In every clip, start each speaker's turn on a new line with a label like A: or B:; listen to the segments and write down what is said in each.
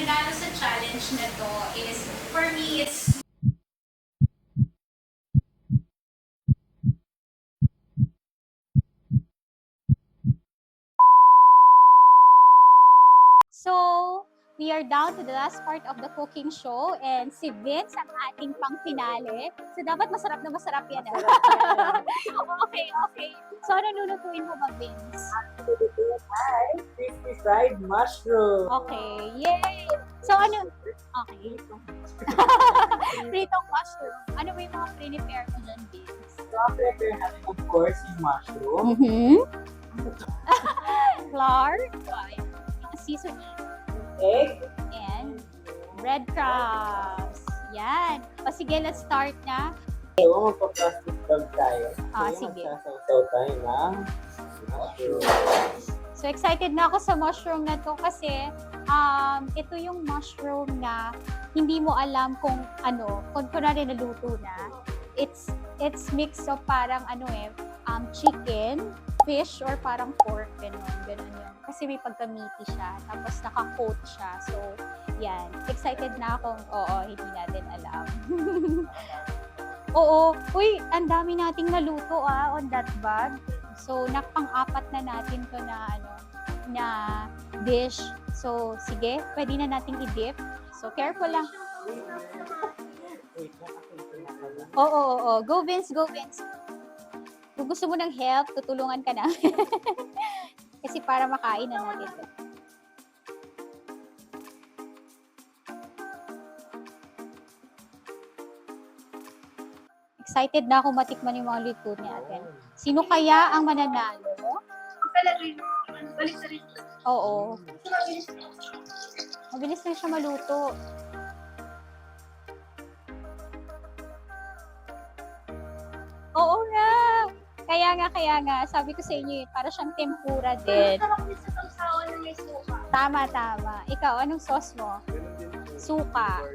A: regalo sa challenge na to is, for me, it's so, we are down to the last part of the cooking show and si Vince ang ating pang-finale. So, dapat masarap na masarap yan. Okay, okay. So, ano lulutuin mo ba, Vince?
B: Hi, crispy fried mushroom.
A: Okay, yay! So, ano? Okay. Pritong mushroom. Ano ba yung mga prepare mo dyan, Vince?
B: So, prepare natin, of course, yung mushroom.
A: Mm-hmm. Flour, seasoning,
B: Egg.
A: and breadcrumbs. Yan. O sige, let's start na.
B: So, magpa-plastic bag tayo.
A: Sige.
B: Magsasaw tayo ng mushroom.
A: So, excited na ako sa mushroom na to kasi ito yung mushroom na hindi mo alam kung ano, kung kunwari naluto na. It's mix of parang chicken, fish, or parang pork, ganun yun. Kasi may pagka-meaty siya, tapos naka-coat siya. So, yan. Excited na akong, hindi natin alam. Oo. Uy, ang dami nating naluto on that bag. So, pang-apat na natin to na dish. So, sige, pwede na nating i-dip. So, careful lang.
B: Wait, nakakita na pala.
A: Oo. Go, Vince, go, Vince. Kung gusto mo ng help, tutulungan ka na. Kasi para makain na natin ito. Excited na ako matikman yung mga luto natin. Sino kaya ang mananalo? Oo. Mabilis lang siya maluto. Oo nga. Kaya nga. Sabi ko sa inyo, para siyang tempura din. Tama. Ikaw, anong sauce mo? Suka.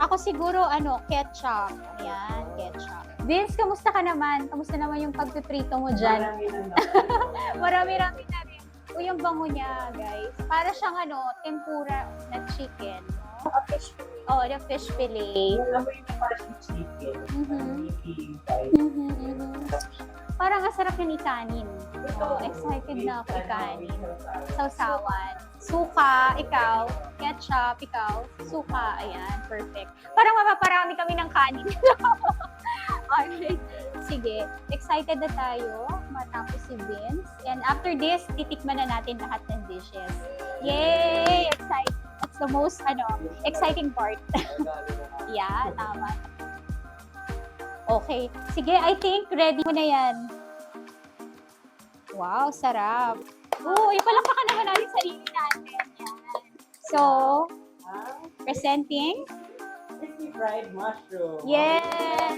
A: Ako siguro, ketchup. Ayan, ketchup. Vince, kamusta ka naman? Kamusta naman yung pagpiprito mo dyan? Marami-rami na rin. Uy, yung bango niya, guys. Para siyang, tempura na chicken.
B: A fish fillet.
A: Oh, the fish fillet.
B: Alam mo yung parang chicken.
A: Parang ang sarap yung ikanin. Excited na ako ikanin. Sausawan. Suka, ikaw. Ketchup, ikaw. Suka, ayan. Perfect. Parang mapaparami kami ng kanin. Alright. Sige. Excited na tayo matapos si Vince. And after this, titikman na natin lahat ng dishes. Yay! Excited. That's the most, exciting part. Yeah, tama. Okay. Sige, I think ready mo na yan. Wow, sarap. Ipalakpakan naman natin sarili natin. Yan. So, presenting.
B: Crispy fried mushroom.
A: Yes!